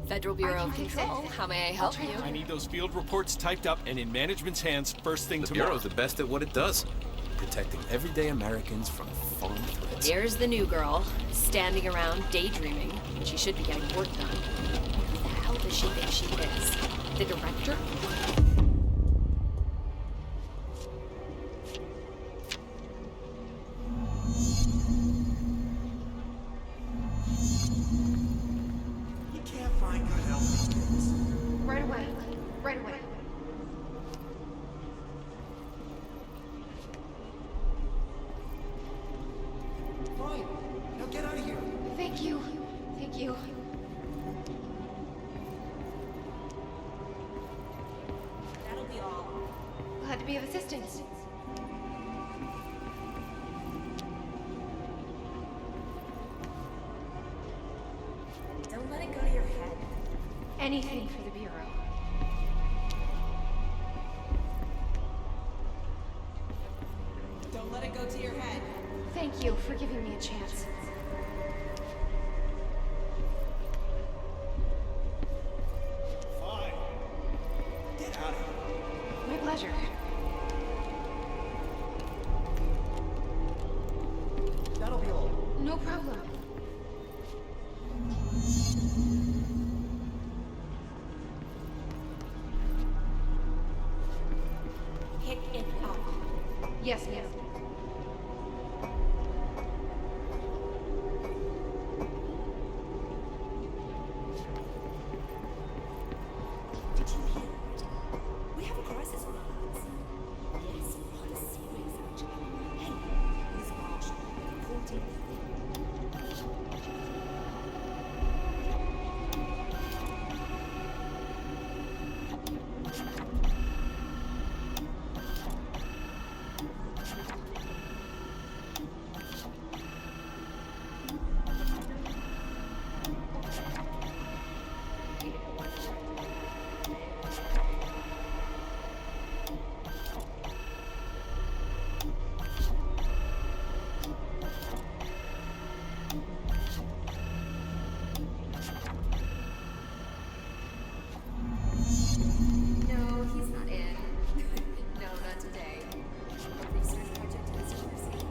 Federal Bureau of Control, how may I help you? I need those field reports typed up and in management's hands first thing The tomorrow. Bureau's the best at what it does. Protecting everyday Americans from foreign threats. Here's the new girl, standing around daydreaming. She should be getting work done. Who the hell does she think she is? The director? You can't find good help these days. Right away. Right away. Fine. Now get out of here. Thank you. Thank you. That'll be all. Glad to be of assistance. Don't let it go to your head. Anything for the Bureau. Don't let it go to your head. Thank you for giving me a chance. Fine. Get out of here. My pleasure. That'll be all. No problem. Pick it up. Yes, ma'am. Did you hear it? We have a crisis on our hands. Yes, not a serious actually. Hey, Miss Marshall, reporting. No, he's not in. No, not today. Research project at his university.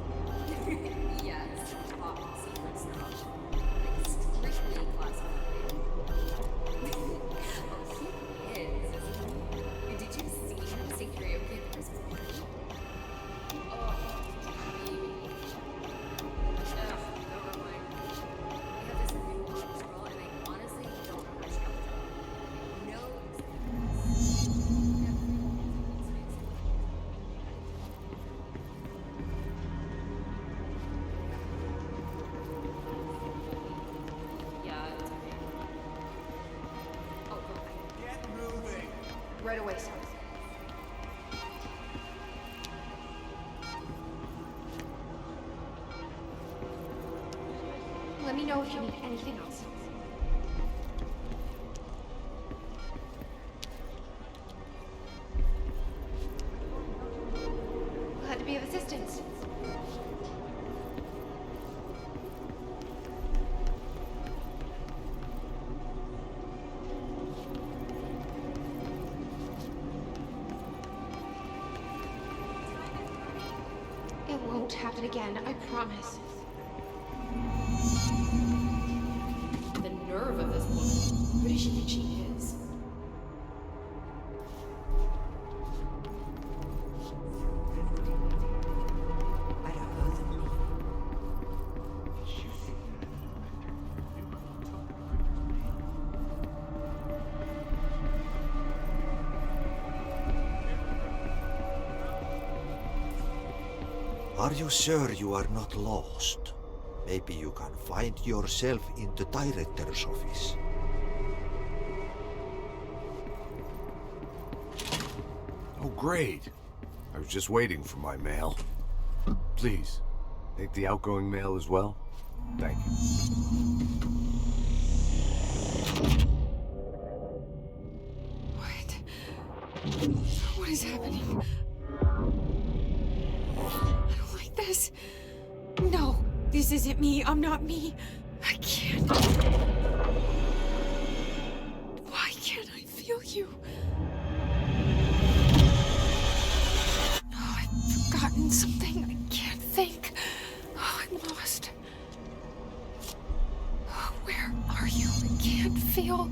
Yes, top secret stuff. Like strictly classified. Oh, he is, isn't he? Did you see him sing karaoke at the Christmas party? Oh, baby. Ugh, never mind. We have this new office girl, and I honestly don't know how she got the job. No. Yeah, it's okay. Oh, okay. Get moving. Right away, sir. Let me know if you need anything else. Glad to be of assistance. It won't happen again, I promise. The nerve of this woman. Who does she think she is? I don't know the meaning. Are you sure you are not lost? Maybe you can find yourself in the director's office. Oh, great. I was just waiting for my mail. Please, take the outgoing mail as well. Thank you. What? What is happening? I don't like this. No, this isn't me. I'm not me. I can't. you? Oh, I've forgotten something. I can't think. Oh, I'm lost. Oh, where are you? I can't feel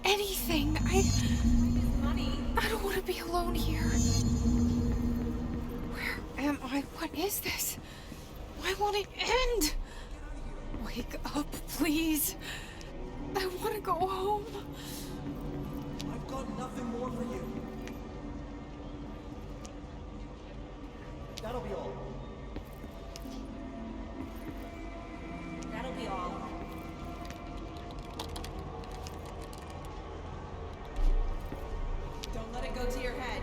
anything. I don't want to be alone here. Where am I? What is this? Why won't it end? Wake up, please. I want to go home. I've got nothing more for you. That'll be all. That'll be all. Don't let it go to your head.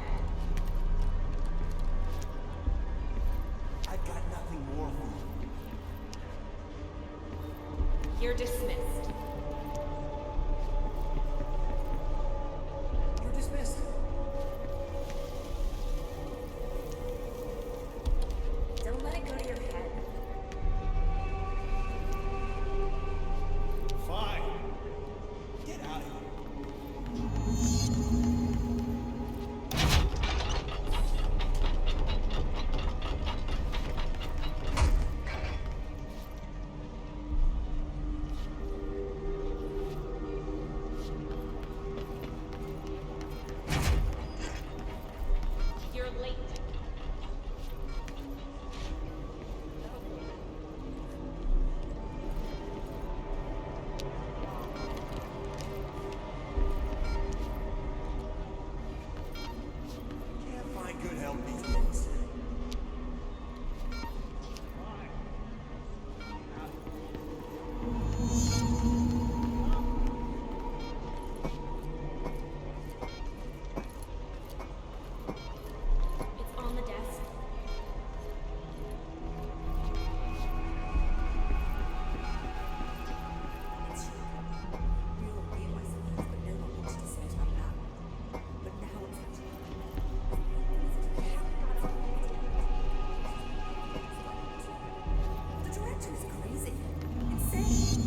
I've got nothing more for you. You're dismissed. You're dismissed. Don't let it go to your head. Fine. Get out of here. You're late. Can't find good help these days. It's on the desk. We all realize it was, but no one wanted to say it out loud. But now it's happening. The director is crazy. Insane.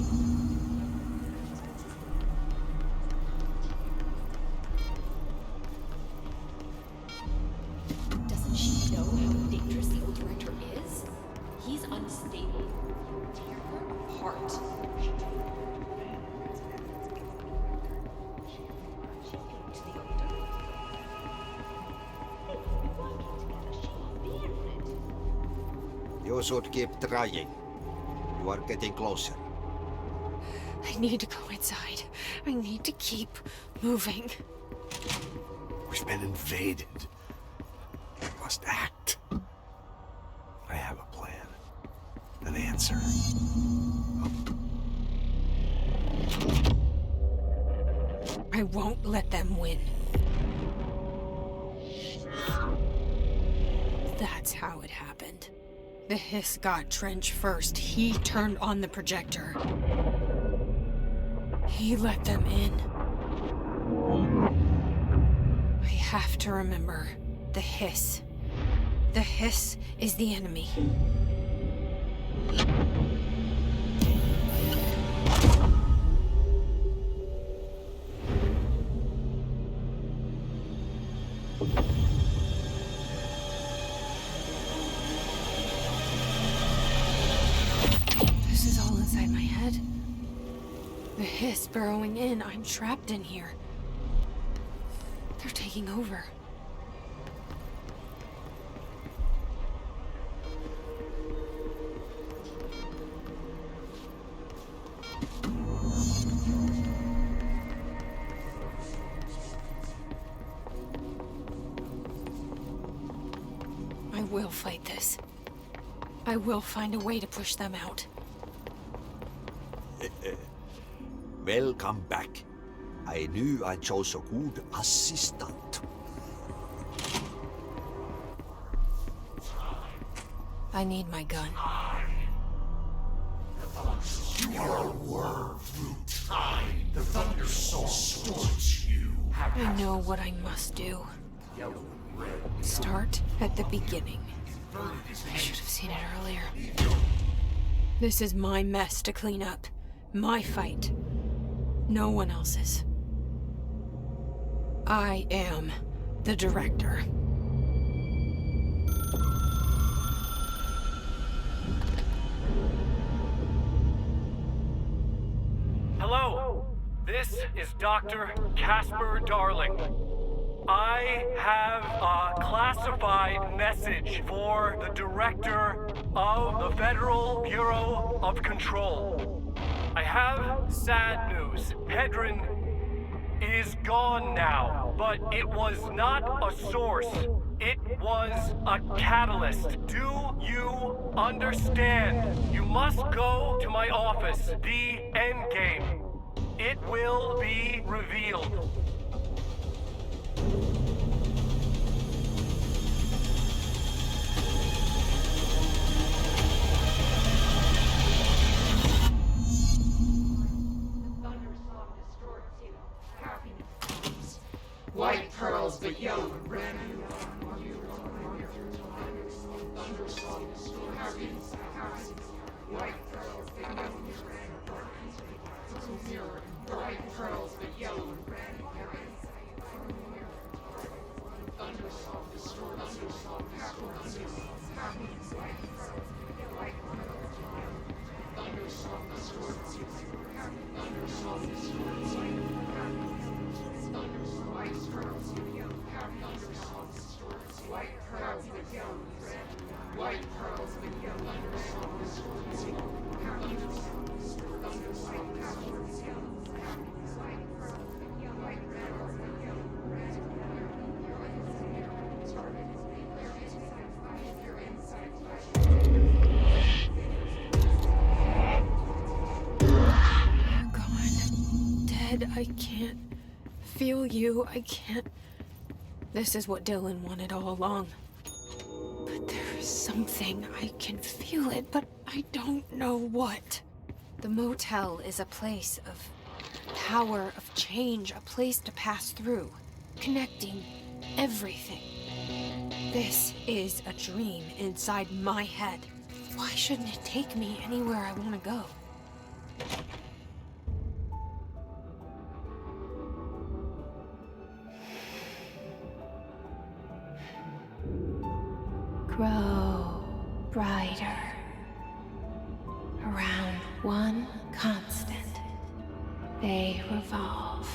Doesn't she know how dangerous the old director is? He's unstable. Tear her apart. You should keep trying. You are getting closer. I need to go inside. I need to keep moving. We've been invaded. We must act. I have a plan. An answer. I won't let them win. That's how it happened. The Hiss got Trench first. He turned on the projector. He let them in. I have to remember the Hiss. The Hiss is the enemy. This is all inside my head. The Hiss burrowing in. I'm trapped in here. They're taking over. I will fight this. I will find a way to push them out. Welcome back. I knew I chose a good assistant. I need my gun. You are a worm through time. The thunder soul stores you. I know what I must do. Start at the beginning. I should have seen it earlier. This is my mess to clean up. My fight. No one else's. I am the director. Hello, this is Dr. Casper Darling. I have a classified message for the director of the Federal Bureau of Control. I have sad news. Hedron is gone now, but it was not a source. It was a catalyst. Do you understand? You must go to my office, the Endgame. It will be revealed. White pearls, but yellow and red. White pearls, but yellow and red. White pearls, but yellow and red. Thunderstorm, destroy, thunderstorm, thunderstorm, destroy, thunderstorm, destroy. White pearls with yellow, thunderstorm destroys. White pearls with yellow, white pearls with yellow, thunderstorm destroys. Thunderstorm destroys. Thunderstorm destroys. White pearls with yellow, white pearls with yellow, red. Target is being cleared inside flash. You're inside flash. You're gone. Dead. I can't feel you. I can't. This is what Dylan wanted all along. But there is something. I can feel it, but I don't know what. The motel is a place of power, of change, a place to pass through, connecting everything. This is a dream inside my head. Why shouldn't it take me anywhere I want to go? Grow brighter around one constant. They revolve.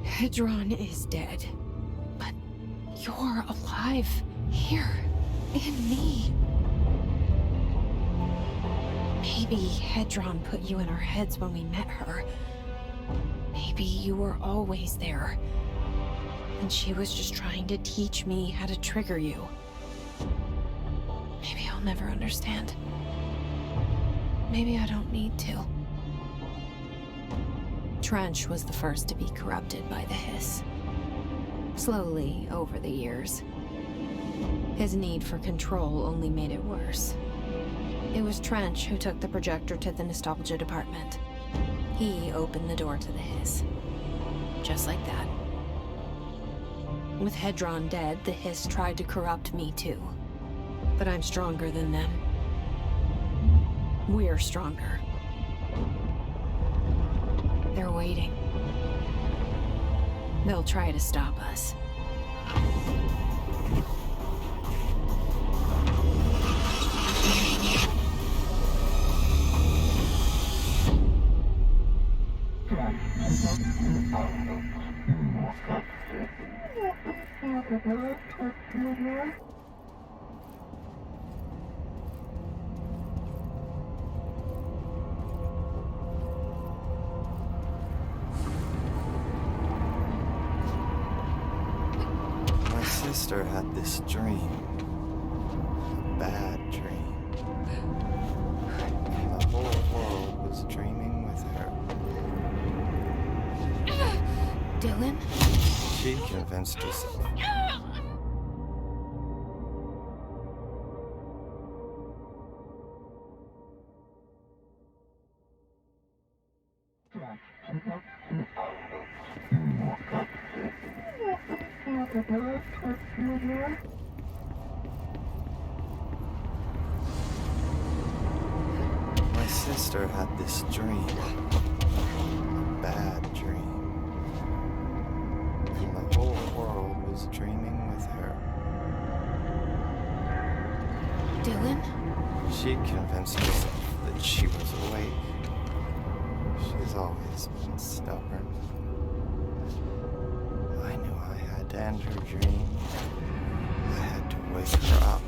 Hedron is dead, but you're alive here in me. Maybe Hedron put you in our heads when we met her. Maybe you were always there. And she was just trying to teach me how to trigger you. Maybe I'll never understand. Maybe I don't need to. Trench was the first to be corrupted by the hiss. Slowly, over the years. His need for control only made it worse. It was Trench who took the projector to the nostalgia department. He opened the door to the hiss. Just like that. With Hedron dead, the hiss tried to corrupt me too. But I'm stronger than them. We're stronger. They're waiting. They'll try to stop us. My sister had this dream. A bad dream. The whole world was dreaming with her. Dylan? She convinced herself. My sister had this dream. A bad dream. And the whole world was dreaming with her. Dylan? She convinced herself that she was awake. She's always been stubborn. I knew I had to end her dream. I had to wake her up.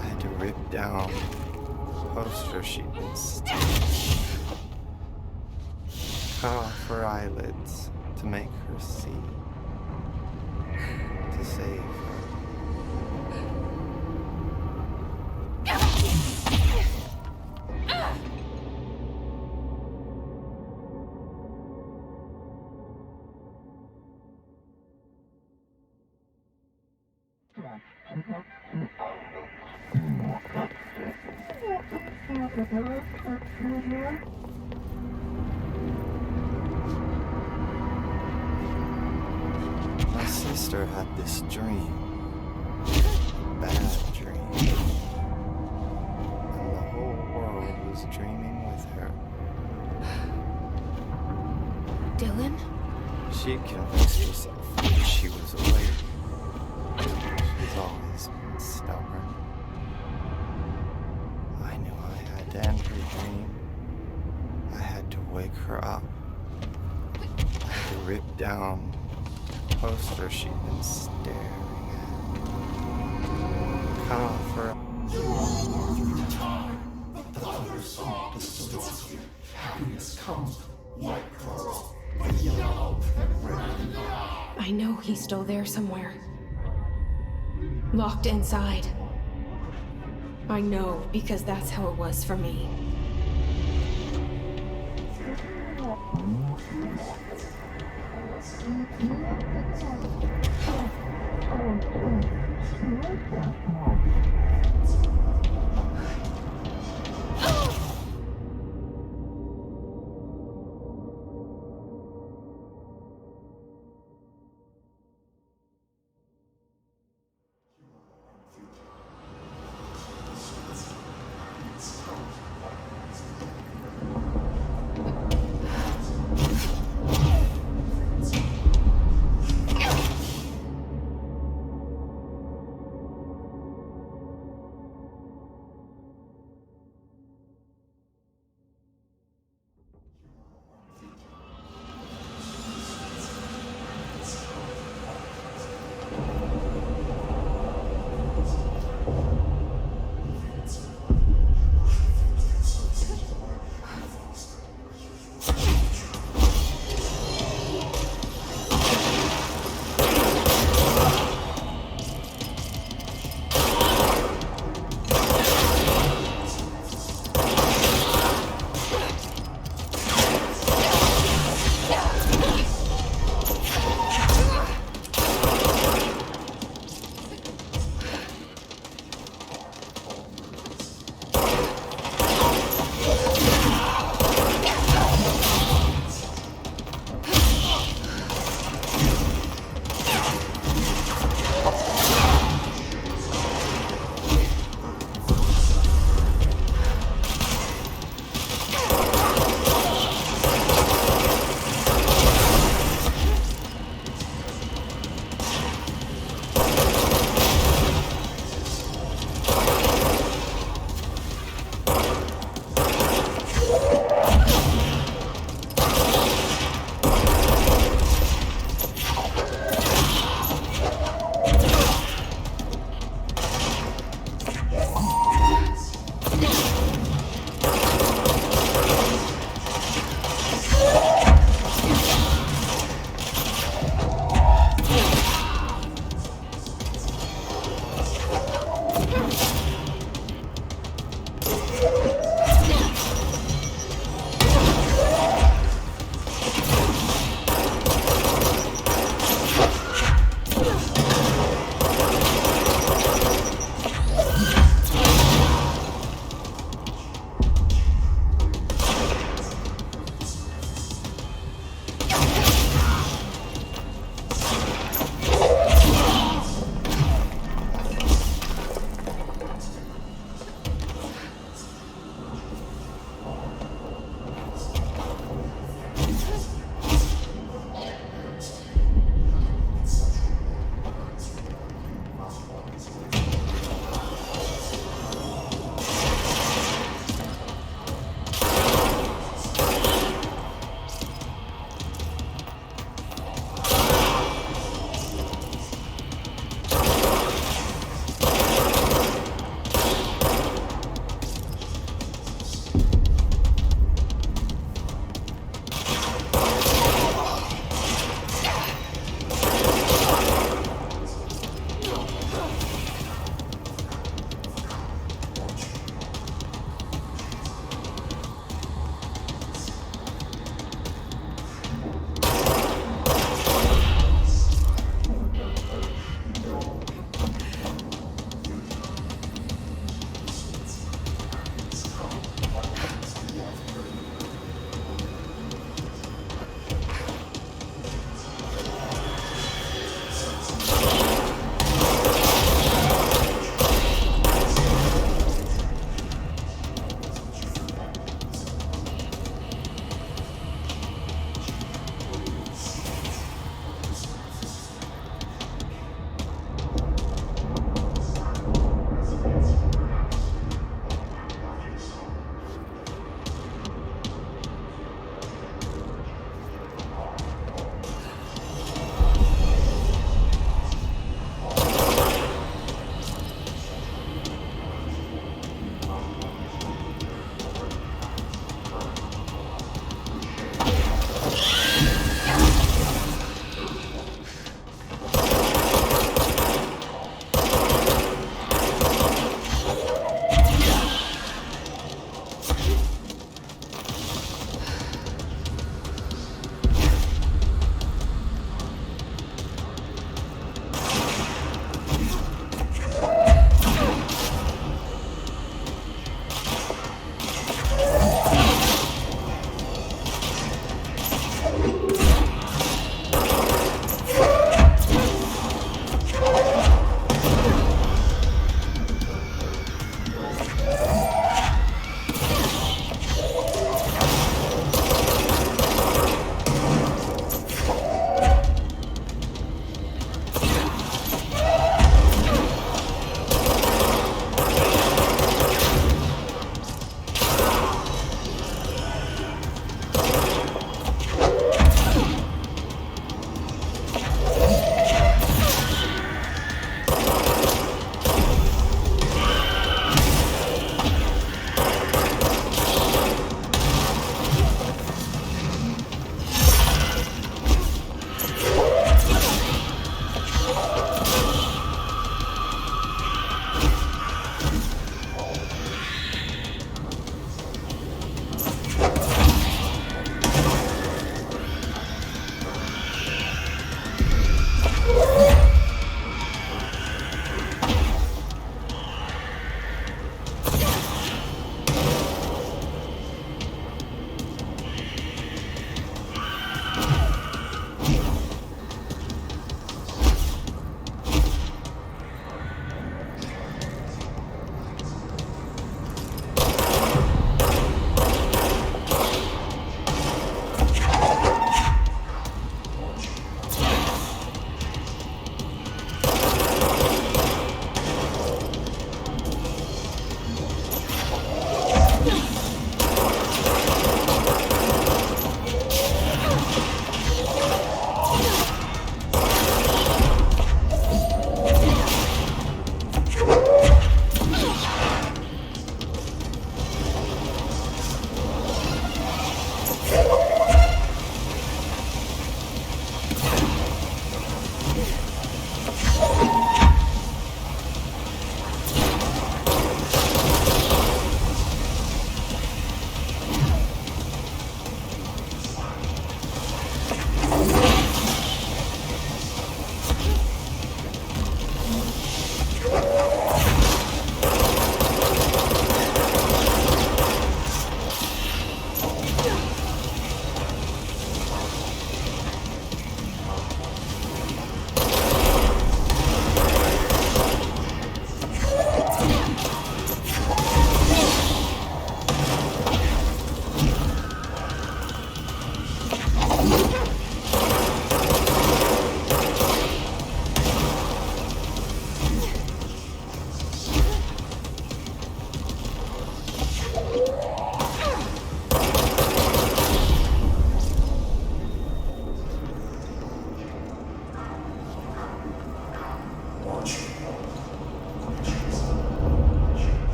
I had to rip down the poster she'd been stealing. Cut off her eyelids to make her see. To save her. My sister had this dream. A bad dream. And the whole world was dreaming with her. Dylan? She convinced herself that she was awake. She's always been stubborn. I knew I had to end her dream. I had to wake her up. I had to rip down the poster she'd been staring at. Cut off her. You are going through time, but the other song distorts you. Happiness comes, white pearls, but yellow and red. I know he's still there somewhere. Locked inside. I know, because that's how it was for me.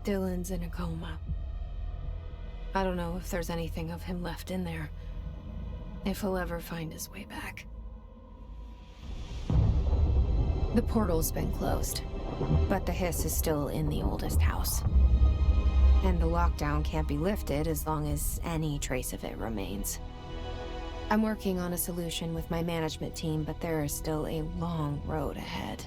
Dylan's in a coma. I don't know if there's anything of him left in there. If he'll ever find his way back. The portal's been closed, but the hiss is still in the oldest house. And the lockdown can't be lifted as long as any trace of it remains. I'm working on a solution with my management team, but there is still a long road ahead.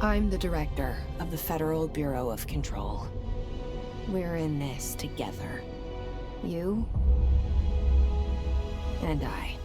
I'm the director of the Federal Bureau of Control. We're in this together. You and I.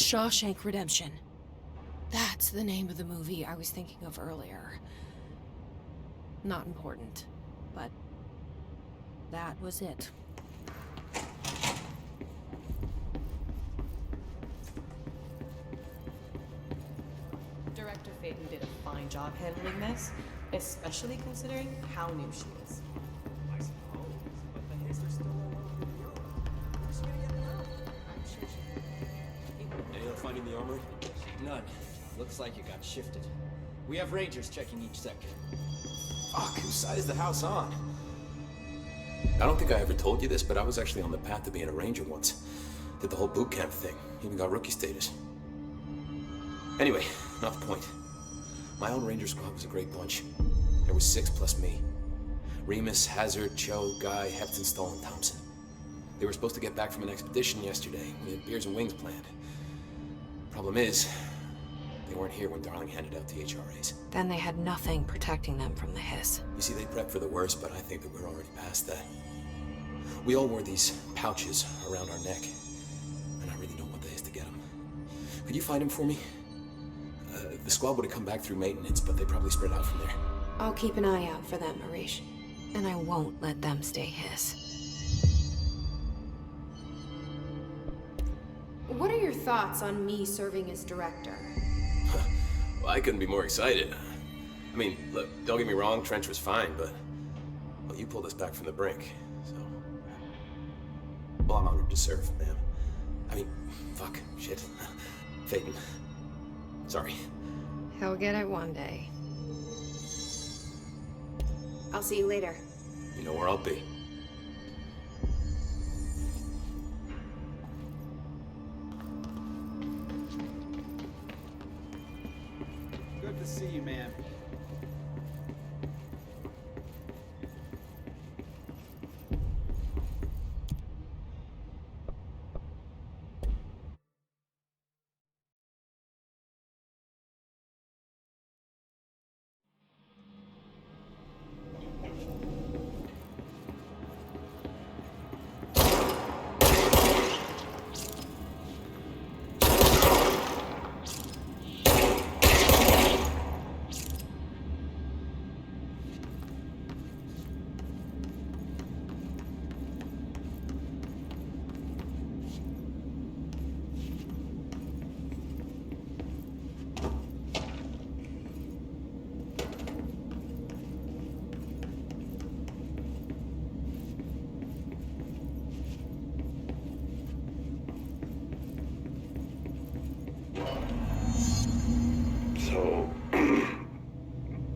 Shawshank Redemption. That's the name of the movie I was thinking of earlier. Not important, but that was it. Director Phaeton did a fine job handling this, especially considering how new she is. I suppose, but the hits are still all over Europe. Where's she gonna get them out? I'm sure she... Any luck finding the armory? None. Looks like it got shifted. We have rangers checking each sector. Fuck, whose side is the house on? I don't think I ever told you this, but I was actually on the path to being a ranger once. Did the whole boot camp thing. Even got rookie status. Anyway, not the point. My own ranger squad was a great bunch. There was 6 plus me. Remus, Hazard, Cho, Guy, Heptonstall, and Thompson. They were supposed to get back from an expedition yesterday. We had beers and wings planned. Problem is, they weren't here when Darling handed out the HRAs. Then they had nothing protecting them from the hiss. You see, they prepped for the worst, but I think that we're already past that. We all wore these pouches around our neck, and I really don't want the hiss to get them. Could you find them for me? The squad would have come back through maintenance, but they probably spread out from there. I'll keep an eye out for them, Arish. And I won't let them stay hiss. What are your thoughts on me serving as director? Well, I couldn't be more excited. I mean, look, don't get me wrong, Trench was fine, but... well, you pulled us back from the brink, so... well, I'm honored to serve, ma'am. I mean, fuck, shit. Phaeton. Sorry. He'll get it one day. I'll see you later. You know where I'll be. Good to see you, man.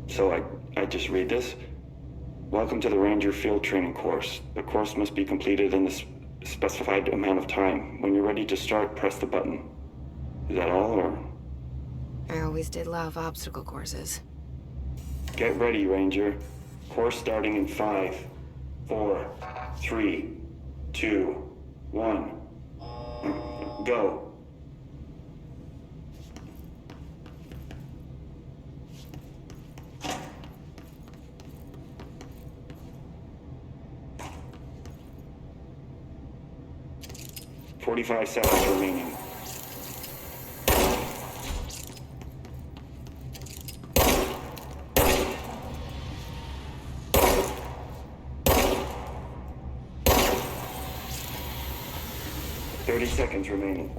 So I just read this. Welcome to the Ranger Field Training course. The course must be completed in the specified amount of time. When you're ready to start, press the button. Is that all, or? I always did love obstacle courses. Get ready, Ranger. Course starting in 5, 4, 3, 2, 1. Go. "45 seconds remaining. "30 seconds remaining.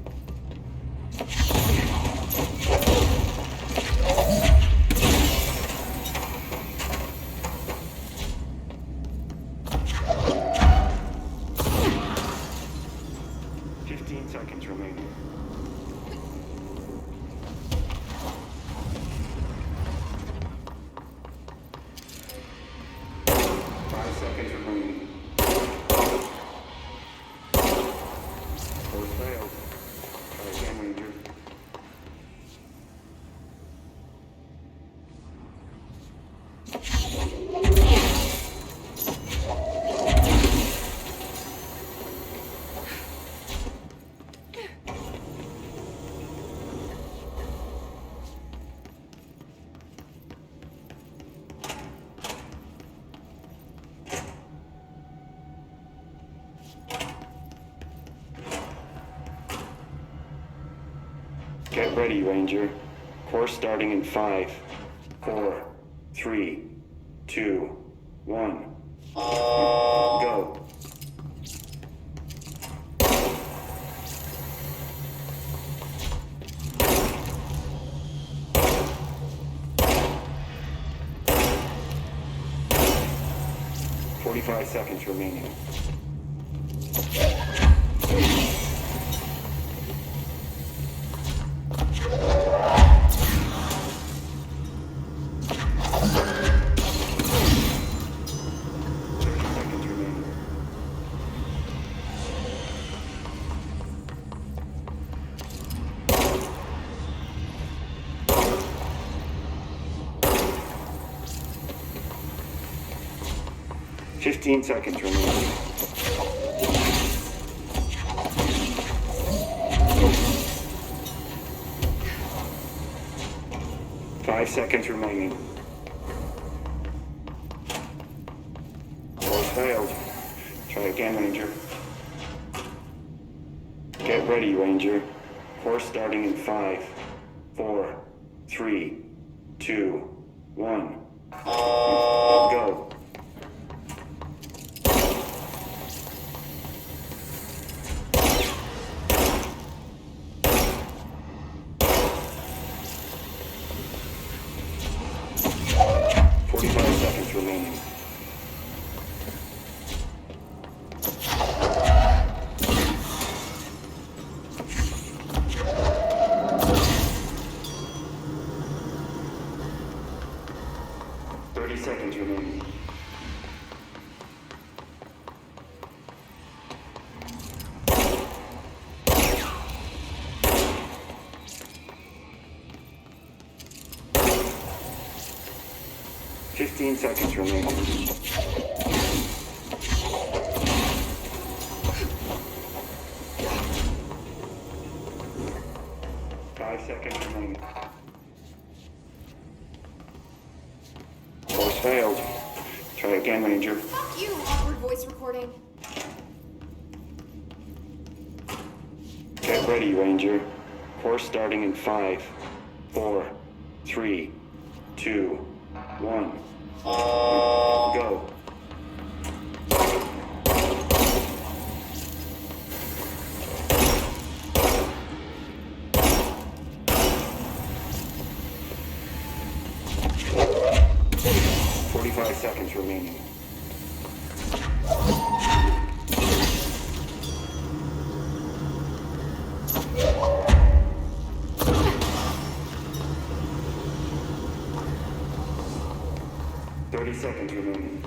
Get ready, Ranger. Course starting in 5, 4, 3, 2, 1. Go. "45 seconds remaining. Seconds remaining. "15 seconds remaining. "5 seconds remaining. Course failed. Try again, Ranger. Get ready, Ranger. Course starting in 5, 4, 3, 2, 1. Go. Remaining. Seconds remaining. "15 seconds remaining. 5 seconds remaining. Course failed. Try again, Ranger. Fuck you, awkward voice recording. Get ready, Ranger. Course starting in 5, 4, 3, 2, 1. Go. "45 seconds remaining. Seconds remaining.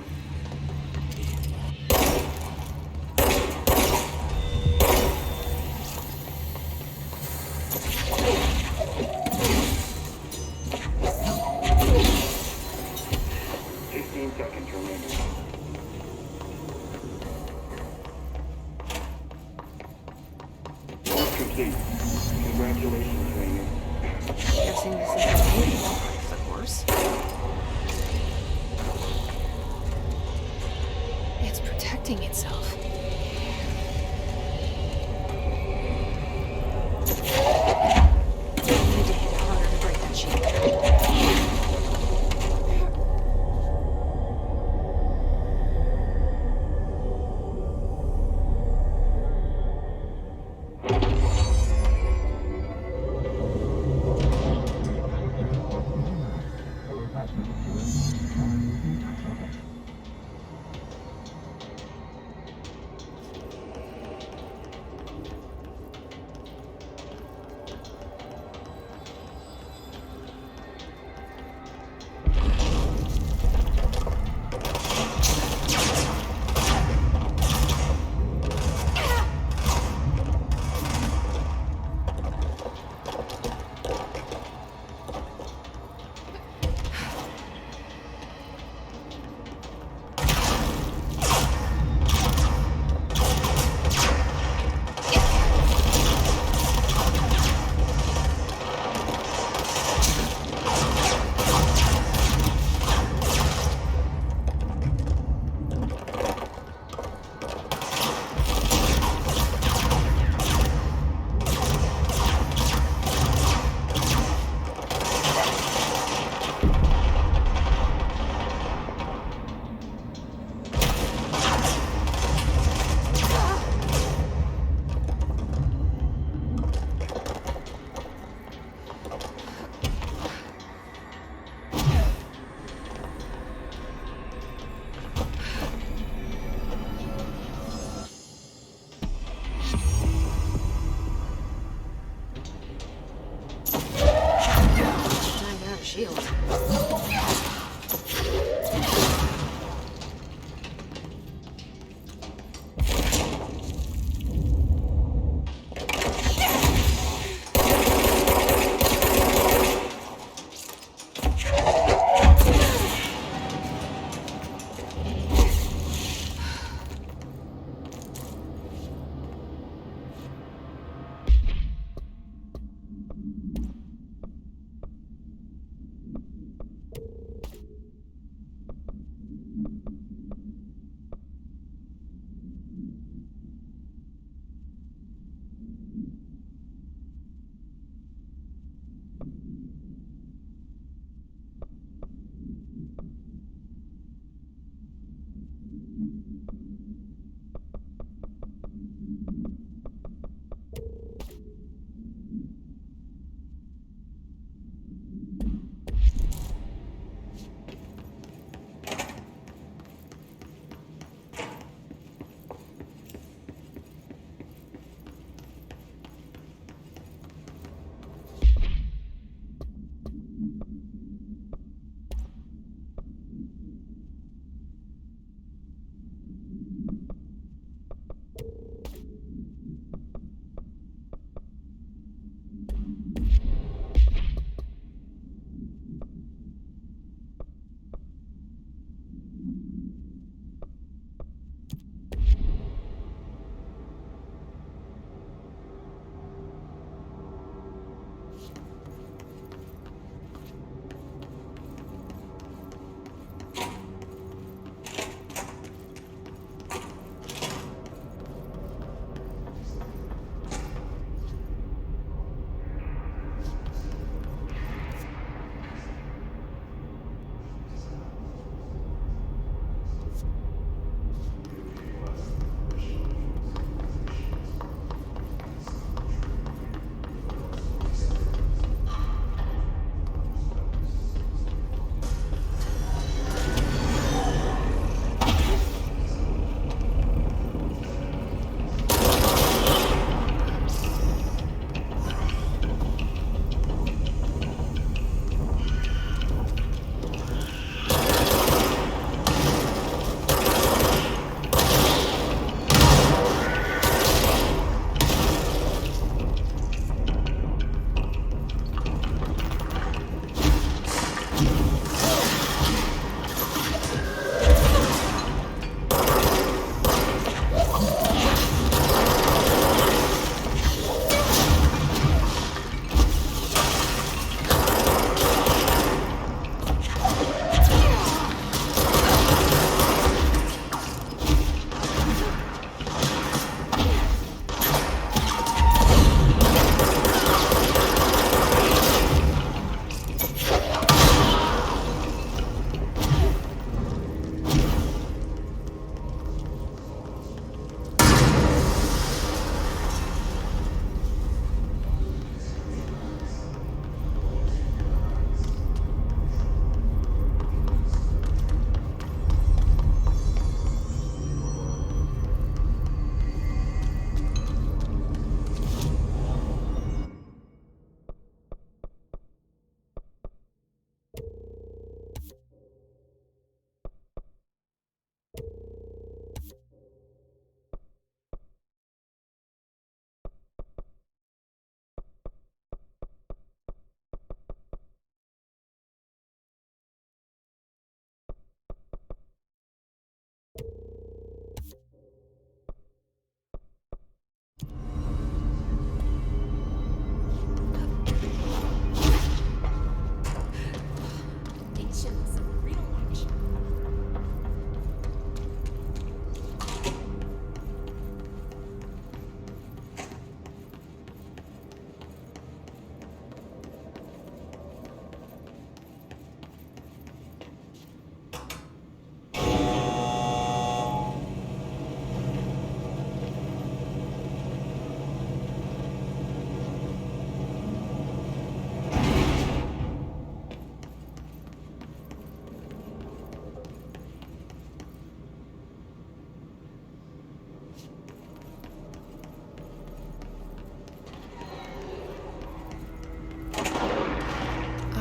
Seconds remaining. Course complete. Congratulations, Ranger. Guessing this is the painful part of the course. It's protecting itself. Need to hit harder to break that shield.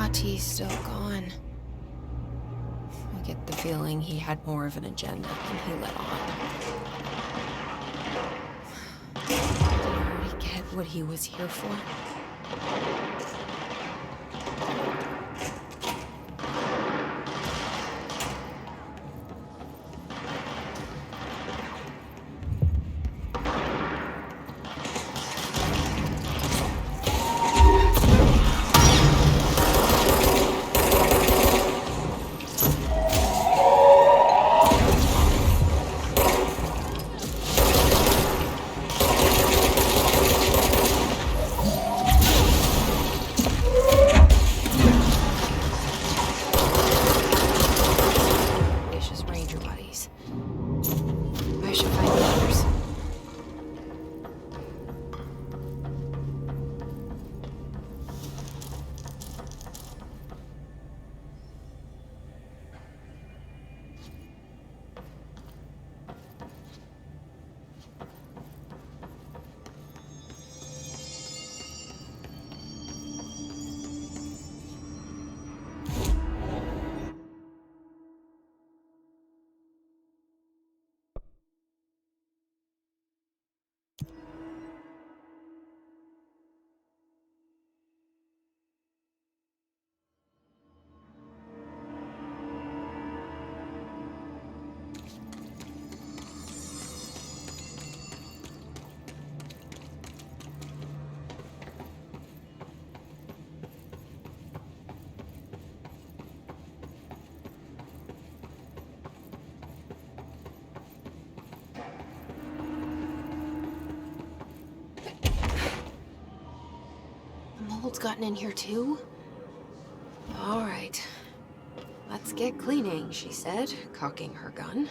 Ahti's still gone. I get the feeling he had more of an agenda than he let on. Did he already get what he was here for? Mold's gotten in here too? All right. Let's get cleaning, she said, cocking her gun.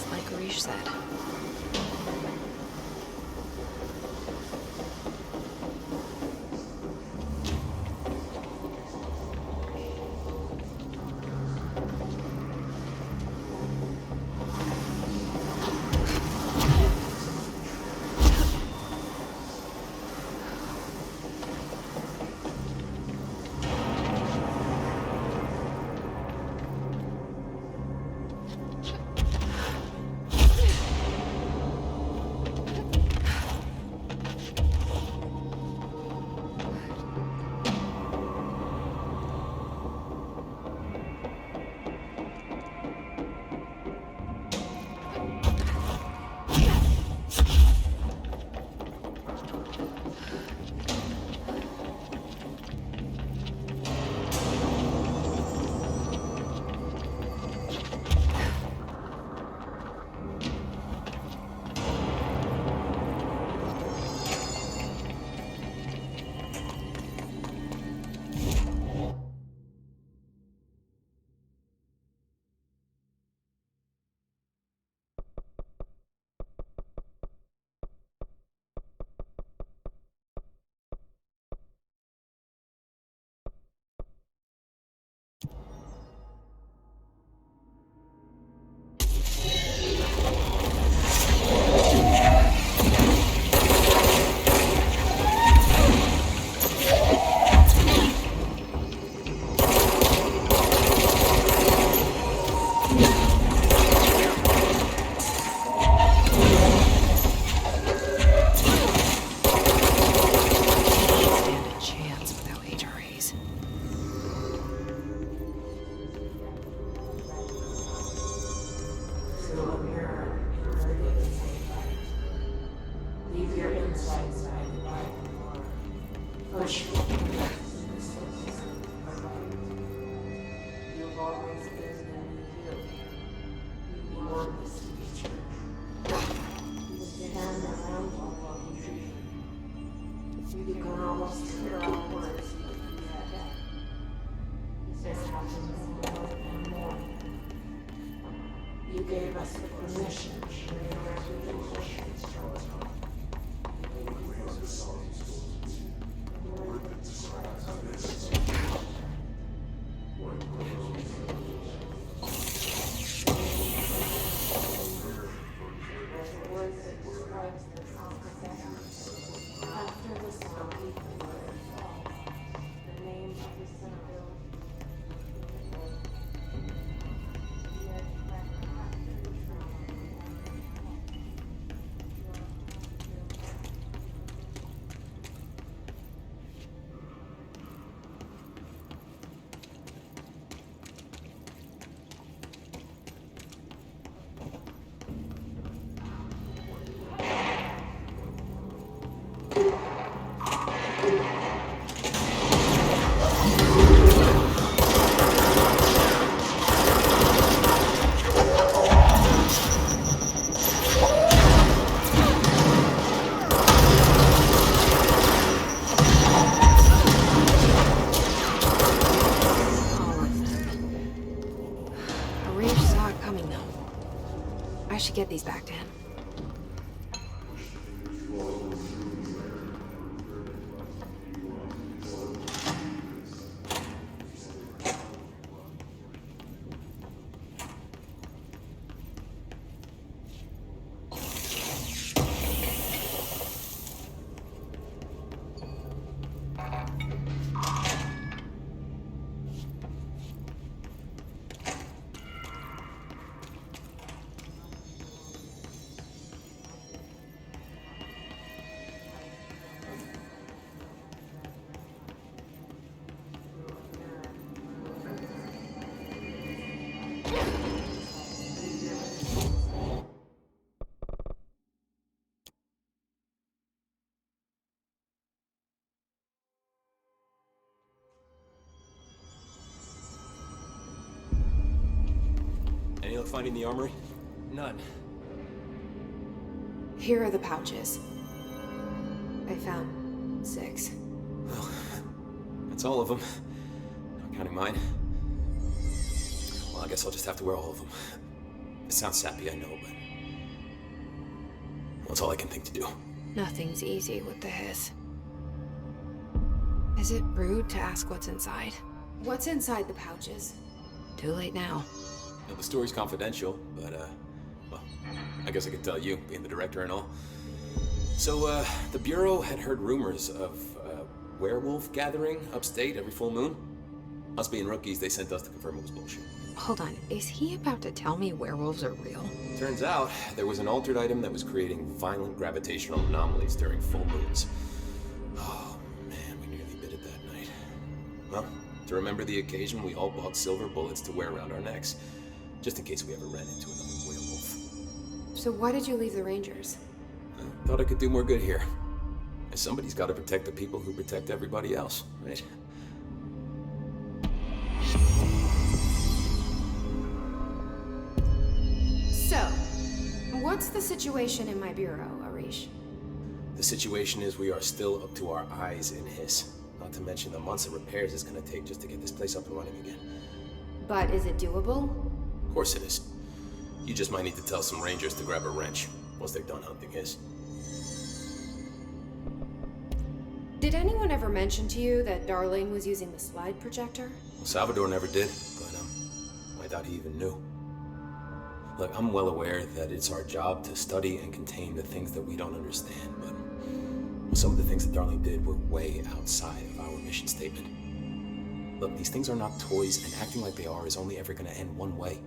just like Arish said. I should get these back to him. Any luck finding the armory? None. Here are the pouches. I found 6. Well, that's all of them. Not counting mine. Well, I guess I'll just have to wear all of them. sounds sappy, I know, but... That's all I can think to do. Nothing's easy with the hiss. Is it rude to ask what's inside? What's inside the pouches? Too late now. The story's confidential, but, well, I guess I could tell you, being the director and all. So, the Bureau had heard rumors of a werewolf gathering upstate every full moon. Us being rookies, they sent us to confirm it was bullshit. Hold on, is he about to tell me werewolves are real? Turns out, there was an altered item that was creating violent gravitational anomalies during full moons. Oh, man, we nearly bit it that night. Well, to remember the occasion, we all bought silver bullets to wear around our necks, just in case we ever ran into another werewolf. So why did you leave the Rangers? I thought I could do more good here. And somebody's got to protect the people who protect everybody else, right? So, what's the situation in my bureau, Arish? The situation is we are still up to our eyes in hiss. Not to mention the months of repairs it's gonna take just to get this place up and running again. But is it doable? Of course it is. You just might need to tell some rangers to grab a wrench once they're done hunting hiss. Did anyone ever mention to you that Darling was using the slide projector? Well, Salvador never did, but I doubt he even knew. Look, I'm well aware that it's our job to study and contain the things that we don't understand, but some of the things that Darling did were way outside of our mission statement. Look, these things are not toys, and acting like they are is only ever gonna end one way.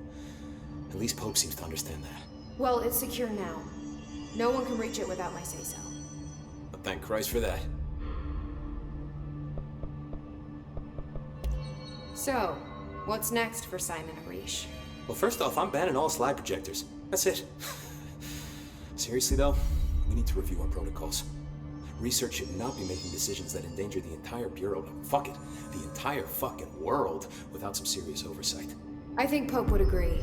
At least Pope seems to understand that. Well, it's secure now. No one can reach it without my say-so. But thank Christ for that. So, what's next for Simon Arish? Well, first off, I'm banning all slide projectors. That's it. Seriously, though, we need to review our protocols. Research should not be making decisions that endanger the entire Bureau, fuck it, the entire fucking world, without some serious oversight. I think Pope would agree.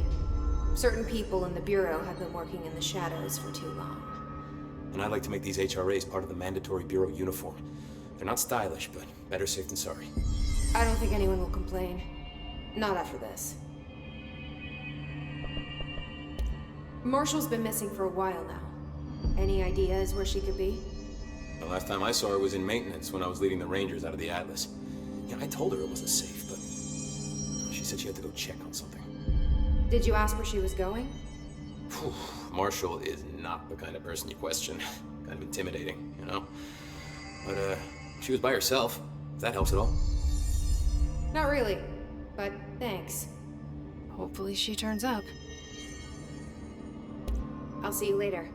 Certain people in the Bureau have been working in the shadows for too long. And I'd like to make these HRAs part of the mandatory Bureau uniform. They're not stylish, but better safe than sorry. I don't think anyone will complain. Not after this. Marshall's been missing for a while now. Any ideas where she could be? The last time I saw her was in maintenance when I was leading the Rangers out of the Atlas. Yeah, I told her it wasn't safe, but she said she had to go check on something. Did you ask where she was going? Whew. Marshall is not the kind of person you question. Kind of intimidating, you know? But, she was by herself, if that helps at all. Not really, but thanks. Hopefully she turns up. I'll see you later.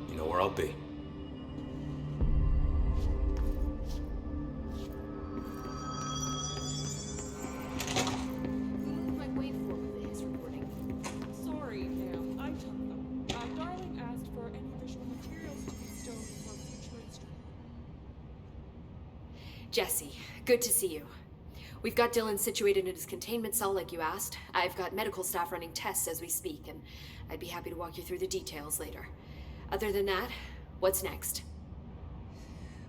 You know where I'll be. My way forward with his reporting. Sorry, ma'am. I took them. Darling asked for any visual materials to be stowed for future instrument. Jesse, good to see you. We've got Dylan situated in his containment cell like you asked. I've got medical staff running tests as we speak, and I'd be happy to walk you through the details later. Other than that, what's next?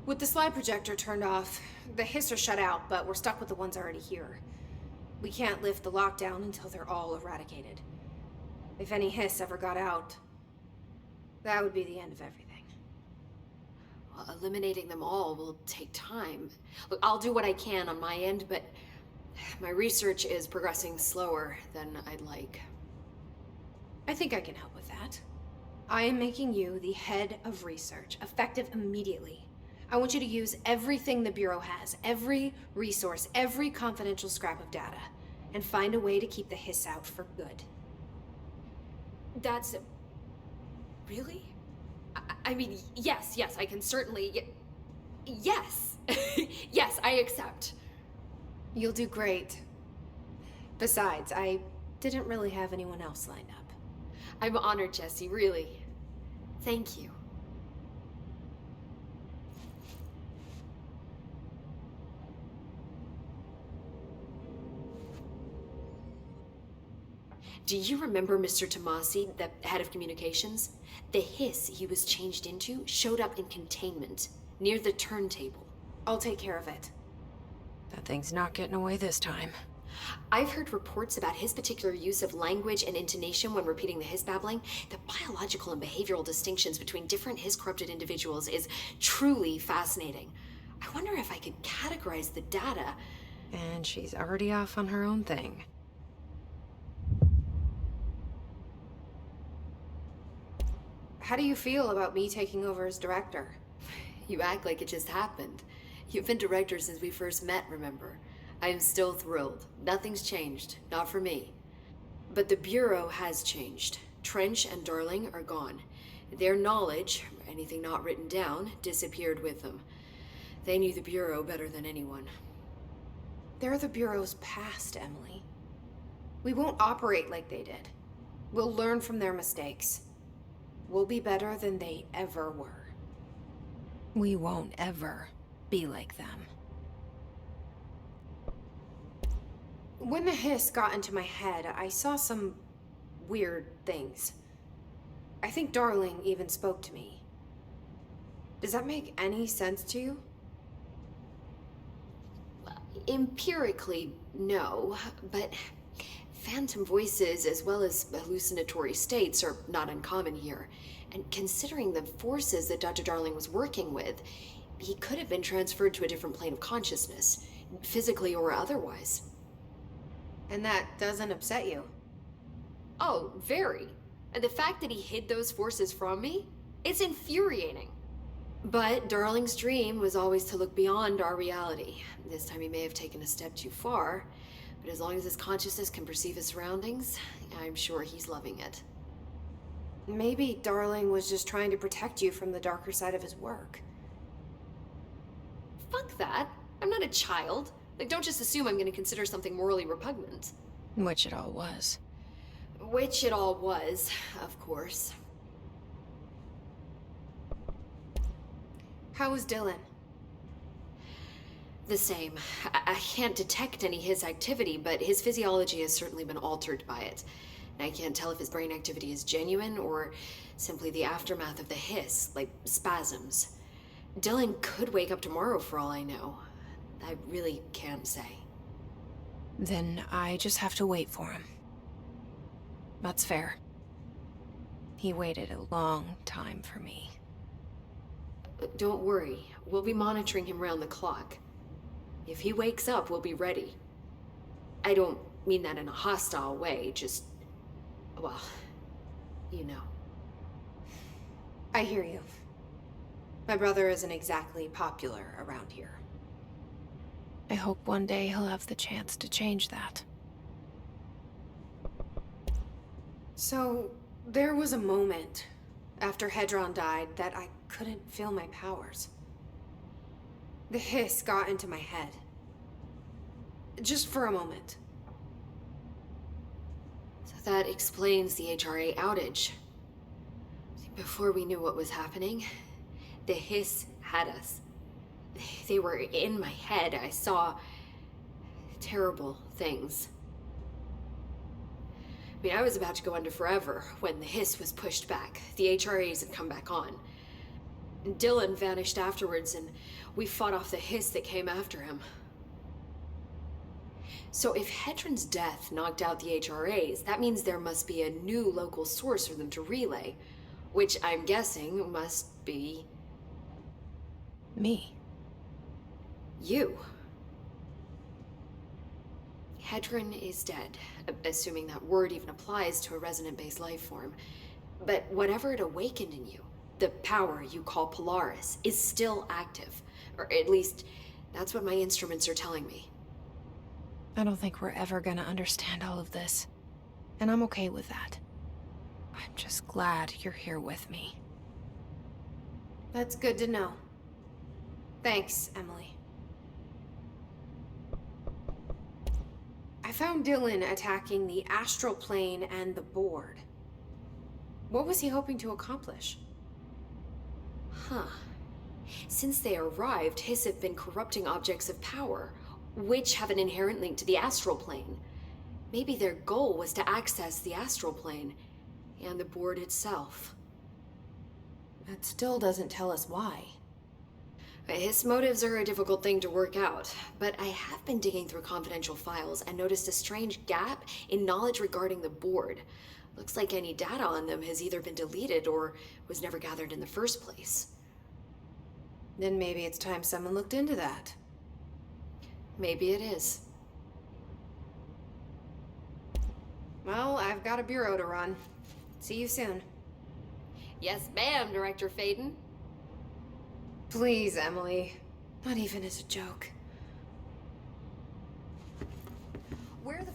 With the slide projector turned off, the hiss are shut out, but we're stuck with the ones already here. We can't lift the lockdown until they're all eradicated. If any hiss ever got out, that would be the end of everything. Well, eliminating them all will take time. Look, I'll do what I can on my end, but my research is progressing slower than I'd like. I think I can help with that. I am making you the head of research, effective immediately. I want you to use everything the Bureau has, every resource, every confidential scrap of data, and find a way to keep the hiss out for good. That's... really? I mean, yes, I can certainly... yes! Yes, I accept. You'll do great. Besides, I didn't really have anyone else lined up. I'm honored, Jesse, really. Thank you. Do you remember Mr. Tomasi, the head of communications? The hiss he was changed into showed up in containment, near the turntable. I'll take care of it. That thing's not getting away this time. I've heard reports about his particular use of language and intonation when repeating the Hiss babbling. The biological and behavioral distinctions between different Hiss corrupted individuals is truly fascinating. I wonder if I could categorize the data. And she's already off on her own thing. How do you feel about me taking over as director? You act like it just happened. You've been director since we first met, remember? I am still thrilled. Nothing's changed. Not for me. But the Bureau has changed. Trench and Darling are gone. Their knowledge, anything not written down, disappeared with them. They knew the Bureau better than anyone. They're the Bureau's past, Emily. We won't operate like they did. We'll learn from their mistakes. We'll be better than they ever were. We won't ever be like them. When the Hiss got into my head, I saw some weird things. I think Darling even spoke to me. Does that make any sense to you? Empirically, no, but phantom voices as well as hallucinatory states are not uncommon here. And considering the forces that Dr. Darling was working with, he could have been transferred to a different plane of consciousness, physically or otherwise. And that doesn't upset you? Oh, very. And the fact that he hid those forces from me, it's infuriating. But Darling's dream was always to look beyond our reality. This time he may have taken a step too far, but as long as his consciousness can perceive his surroundings, I'm sure he's loving it. Maybe Darling was just trying to protect you from the darker side of his work. Fuck that. I'm not a child. Like, don't just assume I'm gonna consider something morally repugnant. Which it all was. Which it all was, of course. How was Dylan? The same. I can't detect any Hiss activity, but his physiology has certainly been altered by it. And I can't tell if his brain activity is genuine or simply the aftermath of the Hiss, like spasms. Dylan could wake up tomorrow for all I know. I really can't say. Then I just have to wait for him. That's fair. He waited a long time for me. Don't worry. We'll be monitoring him round the clock. If he wakes up, we'll be ready. I don't mean that in a hostile way, just... well, you know. I hear you. My brother isn't exactly popular around here. I hope one day he'll have the chance to change that. So, there was a moment after Hedron died that I couldn't feel my powers. The Hiss got into my head. Just for a moment. So that explains the HRA outage. Before we knew what was happening, the Hiss had us. They were in my head. I saw terrible things. I mean, I was about to go under forever when the Hiss was pushed back. The HRAs had come back on. Dylan vanished afterwards, and we fought off the Hiss that came after him. So if Hedron's death knocked out the HRAs, that means there must be a new local source for them to relay, which I'm guessing must be... me. You. Hedron is dead, assuming that word even applies to a resonant-based life form. But whatever it awakened in you, the power you call Polaris, is still active. Or at least, that's what my instruments are telling me. I don't think we're ever gonna understand all of this. And I'm okay with that. I'm just glad you're here with me. That's good to know. Thanks, Emily. I found Dylan attacking the astral plane and the board. What was he hoping to accomplish? Huh. Since they arrived, Hiss have been corrupting objects of power, which have an inherent link to the astral plane. Maybe their goal was to access the astral plane and the board itself. That still doesn't tell us why. His motives are a difficult thing to work out, but I have been digging through confidential files and noticed a strange gap in knowledge regarding the board. Looks like any data on them has either been deleted or was never gathered in the first place. Then maybe it's time someone looked into that. Maybe it is. Well, I've got a bureau to run. See you soon. Yes, ma'am, Director Faden. Please, Emily. Not even as a joke. Where the